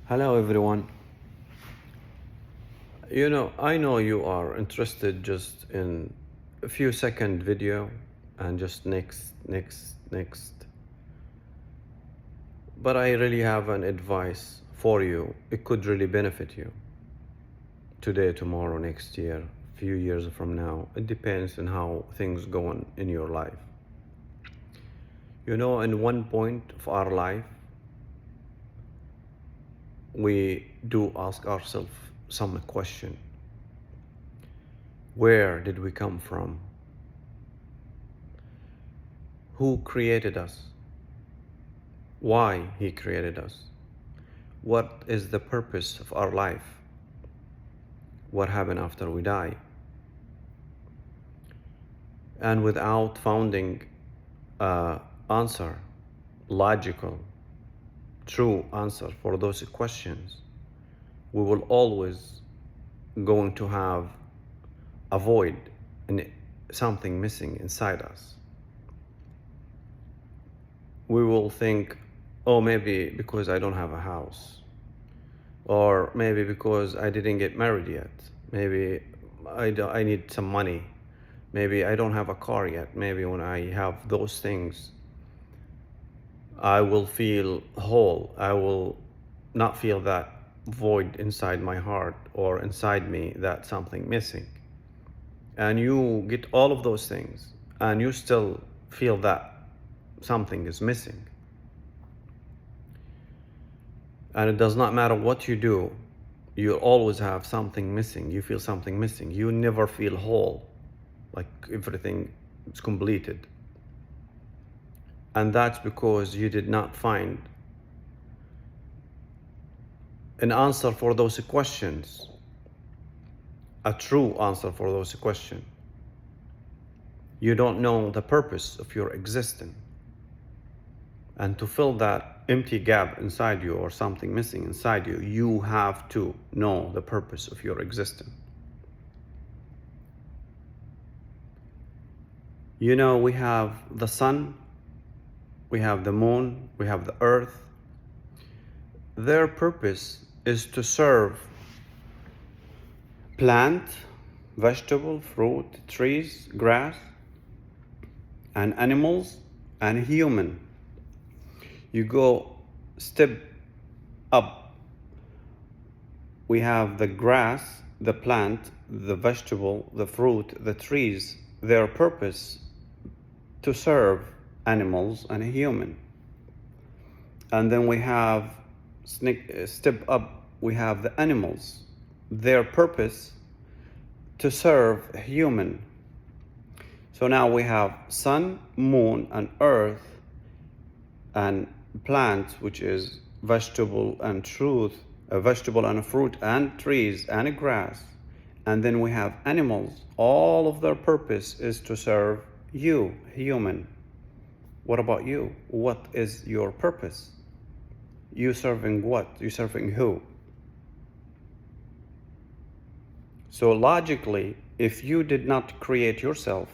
Hello everyone. I know you are interested just in a few second video and just next. But I really have an advice for you. It could really benefit you today, tomorrow, next year, few years from now. It depends on how things go on in your life. In one point of our life, we do ask ourselves some question. Where did we come from? Who created us? Why he created us? What is the purpose of our life? What happened after we die? And without finding an answer, logical, true answer for those questions, we will always going to have a void and something missing inside us. We will think, oh, maybe because I don't have a house, or maybe because I didn't get married yet, maybe I need some money, maybe I don't have a car yet, maybe when I have those things, I will feel whole. I will not feel that void inside my heart or inside me, that something missing. And you get all of those things and you still feel that something is missing. And it does not matter what you do, you always have something missing. You feel something missing. You never feel whole, like everything is completed. And that's because you did not find an answer for those questions, a true answer for those questions. You don't know the purpose of your existence. And to fill that empty gap inside you or something missing inside you, you have to know the purpose of your existence. We have the sun, we have the moon, we have the earth. Their purpose is to serve plant, vegetable, fruit, trees, grass, and animals, and human. You go step up. We have the grass, the plant, the vegetable, the fruit, the trees. Their purpose to serve animals and a human. And then we have step up. We have the animals. Their purpose to serve a human. So now we have sun, moon, and earth, and plants, which is vegetable and fruit, a vegetable and a fruit and trees and a grass. And then we have animals. All of their purpose is to serve you, human. What about you? What is your purpose? You serving what? You serving who? So logically, if you did not create yourself,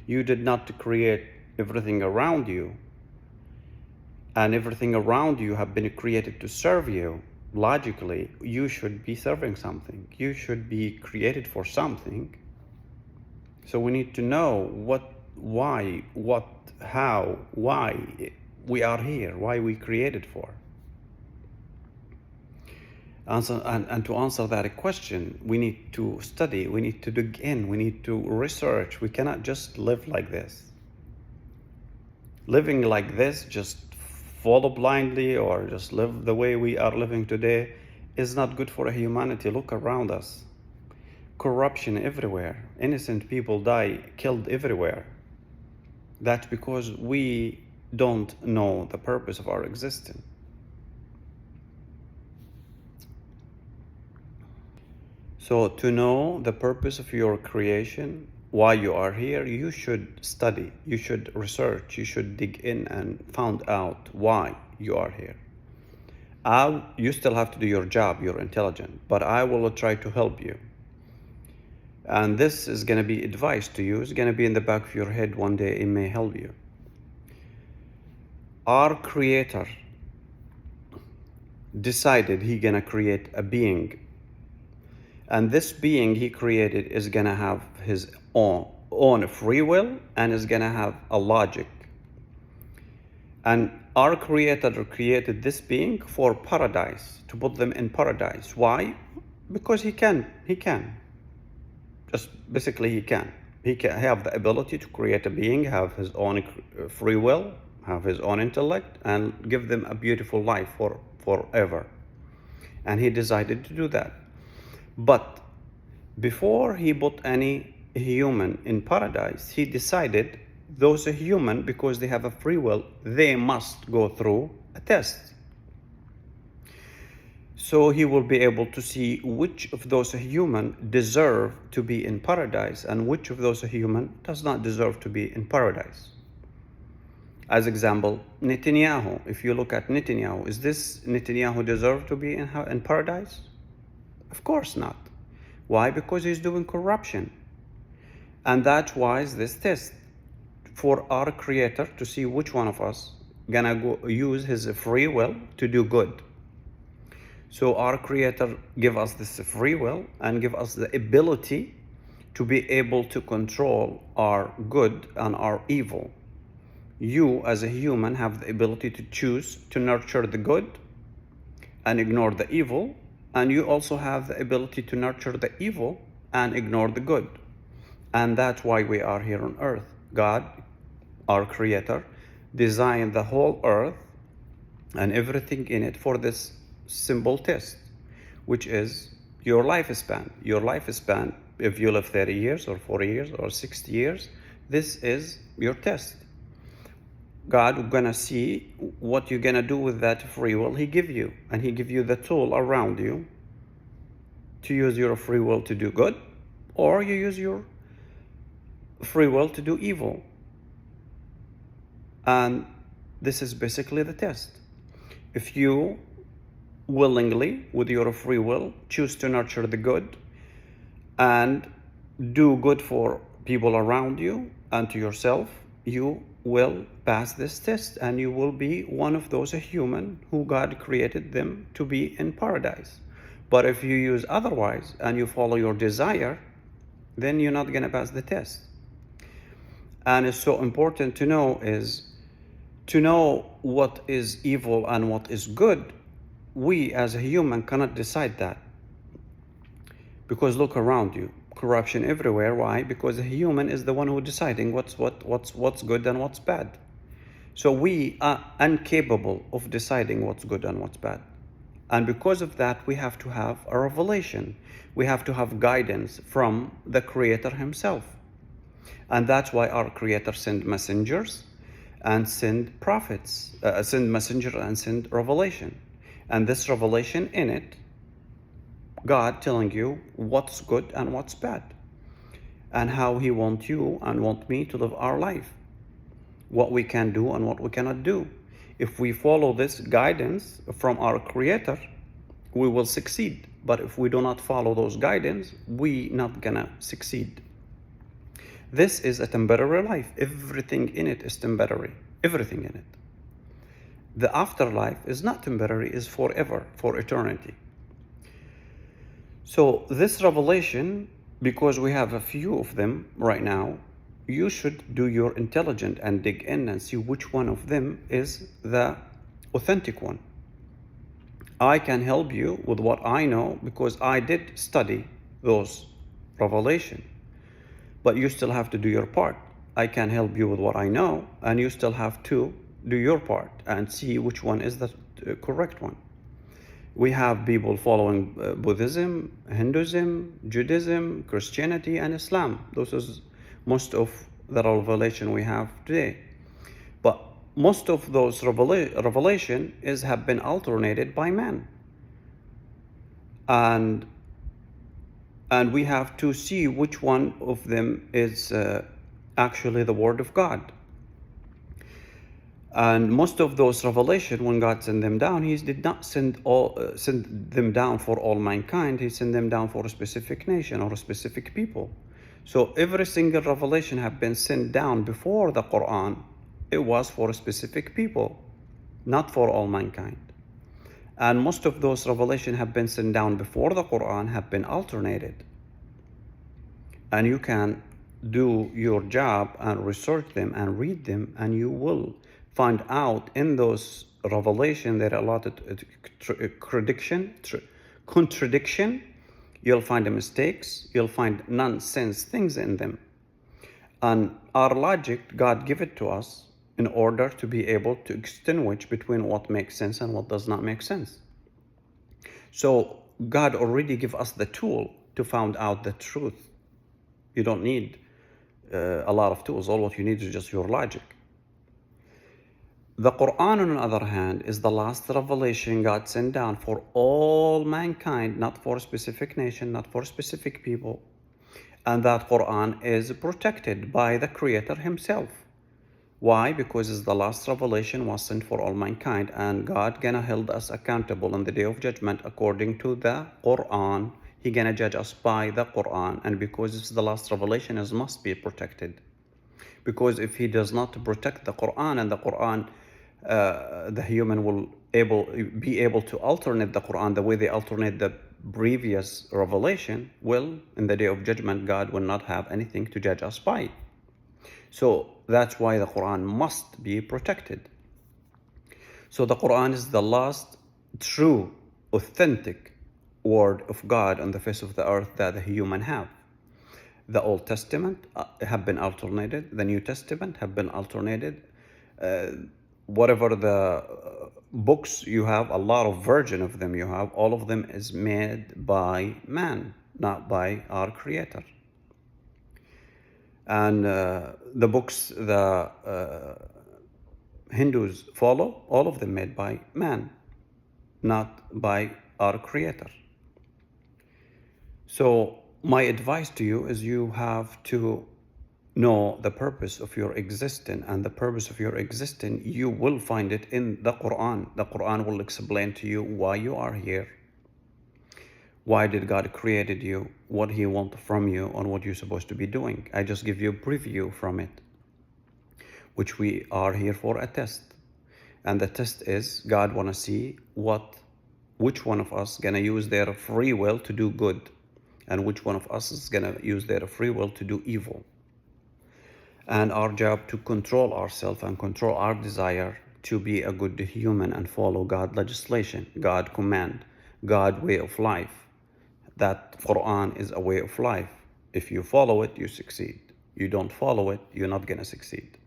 you did not create everything around you, and everything around you have been created to serve you, logically, you should be serving something. You should be created for something. So we need to know why we are here, why we created for. And to answer that question, we need to study, we need to dig in, we need to research. We cannot just live like this. Living like this, just follow blindly or just live the way we are living today, is not good for humanity. Look around us. Corruption everywhere. Innocent people die, killed everywhere. That's because we don't know the purpose of our existence. So to know the purpose of your creation, why you are here, you should study, you should research, you should dig in and find out why you are here. You still have to do your job, you're intelligent, but I will try to help you. And this is going to be advice to you. It's going to be in the back of your head one day. It may help you. Our Creator decided he gonna create a being, and this being he created is gonna have his own free will and is gonna have a logic. And our Creator created this being for paradise, to put them in paradise. Why? Because he can. Just basically he can. He can have the ability to create a being, have his own free will, have his own intellect, and give them a beautiful life forever. And he decided to do that. But before he put any human in paradise, he decided those human, because they have a free will, they must go through a test. So he will be able to see which of those human deserve to be in paradise and which of those human does not deserve to be in paradise. As example, Netanyahu. If you look at Netanyahu, is this Netanyahu deserve to be in paradise? Of course not. Why? Because he's doing corruption. And that's why this test for our Creator to see which one of us gonna go use his free will to do good. So our Creator give us this free will and give us the ability to be able to control our good and our evil. You as a human have the ability to choose to nurture the good and ignore the evil, and you also have the ability to nurture the evil and ignore the good. And that's why we are here on earth. God, our Creator, designed the whole earth and everything in it for this simple test, which is your lifespan. Your lifespan, if you live 30 years or 40 years or 60 years, this is your test. God is gonna see what you're gonna do with that free will He give you, and He give you the tool around you to use your free will to do good, or you use your free will to do evil. And this is basically the test. If you willingly, with your free will, choose to nurture the good and do good for people around you and to yourself, you will pass this test and you will be one of those human who God created them to be in paradise. But if you use otherwise and you follow your desire, then you're not going to pass the test. And it's so important to know what is evil and what is good. We as a human cannot decide that, because look around you, corruption everywhere. Why? Because a human is the one who deciding what's good and what's bad. So we are incapable of deciding what's good and what's bad. And because of that, we have to have a revelation. We have to have guidance from the Creator Himself. And that's why our Creator sent messengers and send prophets, send messenger and send revelation. And this revelation in it, God telling you what's good and what's bad, and how He wants you and want me to live our life, what we can do and what we cannot do. If we follow this guidance from our Creator, we will succeed. But if we do not follow those guidance, we not gonna succeed. This is a temporary life. Everything in it is temporary. Everything in it. The afterlife is not temporary, is forever, for eternity. So this revelation, because we have a few of them right now, you should do your intelligence and dig in and see which one of them is the authentic one. I can help you with what I know because I did study those revelation. But you still have to do your part. I can help you with what I know, and you still have to do your part and see which one is the correct one. We have people following Buddhism, Hinduism, Judaism, Christianity, and Islam. Those is most of the revelation we have today. But most of those revelation have been alternated by man. And we have to see which one of them is actually the Word of God. And most of those revelation, when God sent them down, He did not send them down for all mankind. He sent them down for a specific nation or a specific people. So every single revelation have been sent down before the Quran. It was for a specific people, not for all mankind. And most of those revelations have been sent down before the Quran, have been alternated. And you can do your job and research them and read them, and you will find out in those revelations there are a lot of contradiction. You'll find mistakes. You'll find nonsense things in them. And our logic, God give it to us in order to be able to distinguish between what makes sense and what does not make sense. So God already give us the tool to find out the truth. You don't need a lot of tools. All what you need is just your logic. The Quran, on the other hand, is the last revelation God sent down for all mankind, not for a specific nation, not for specific people. And that Quran is protected by the Creator Himself. Why? Because it's the last revelation was sent for all mankind, and God gonna hold us accountable on the Day of Judgment according to the Quran. He gonna judge us by the Quran, and because it's the last revelation, it must be protected. Because if He does not protect the Quran, and the Quran, the human will be able to alternate the Quran the way they alternate the previous revelation, well, in the Day of Judgment, God will not have anything to judge us by. So that's why the Quran must be protected. So the Quran is the last true, authentic word of God on the face of the earth that the human have. The Old Testament have been alternated. The New Testament have been alternated. Whatever the books you have, a lot of version of them you have, all of them is made by man, not by our Creator. And the books the Hindus follow, all of them made by man, not by our Creator. So my advice to you is you have to know the purpose of your existence, and the purpose of your existence, you will find it in the Quran. The Quran will explain to you why you are here, why did God created you, what He wants from you, and what you're supposed to be doing. I just give you a preview from it, which we are here for a test. And the test is God want to see which one of us gonna use their free will to do good, and which one of us is gonna use their free will to do evil. And our job to control ourselves and control our desire to be a good human and follow God legislation, God command, God way of life. That Quran is a way of life. If you follow it, you succeed. You don't follow it, you're not gonna succeed.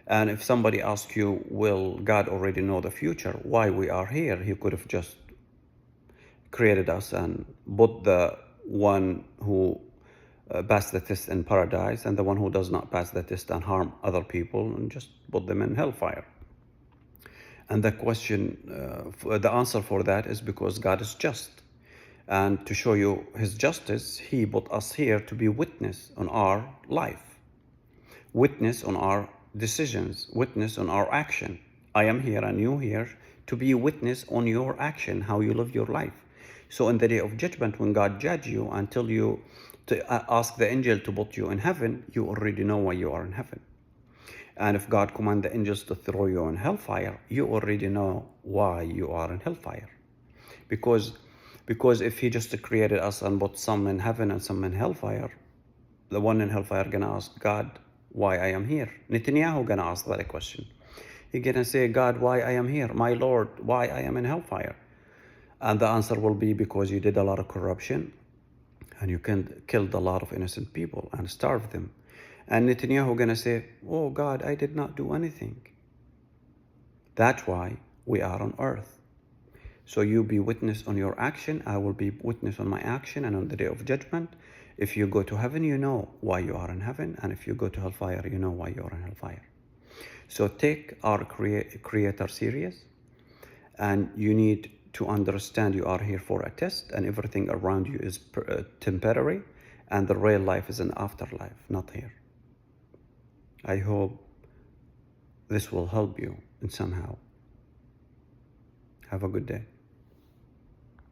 And if somebody asks you, will God already know the future, why we are here? He could have just created us and put the one who pass the test in paradise and the one who does not pass the test and harm other people, and just put them in hellfire. And the question, the answer for that is because God is just. And to show you His justice, He put us here to be witness on our life, witness on our decisions, witness on our action. I am here and you here to be witness on your action, how you live your life. So in the Day of Judgment, when God judge you and tell you to ask the angel to put you in heaven, you already know why you are in heaven. And if God command the angels to throw you in hellfire, you already know why you are in hellfire. Because if He just created us and put some in heaven and some in hellfire, the one in hellfire gonna ask God, why I am here? Netanyahu gonna ask that question. He gonna say, God, why I am here? My Lord, why I am in hellfire? And the answer will be because you did a lot of corruption, and you killed a lot of innocent people and starved them. And Netanyahu gonna say, oh God, I did not do anything. That's why we are on earth. So you be witness on your action, I will be witness on my action, and on the Day of Judgment, if you go to heaven, you know why you are in heaven, and if you go to hellfire, you know why you are in hellfire. So take our Creator serious, and you need to understand you are here for a test, and everything around you is temporary, and the real life is an afterlife, not here. I hope this will help you in somehow. Have a good day.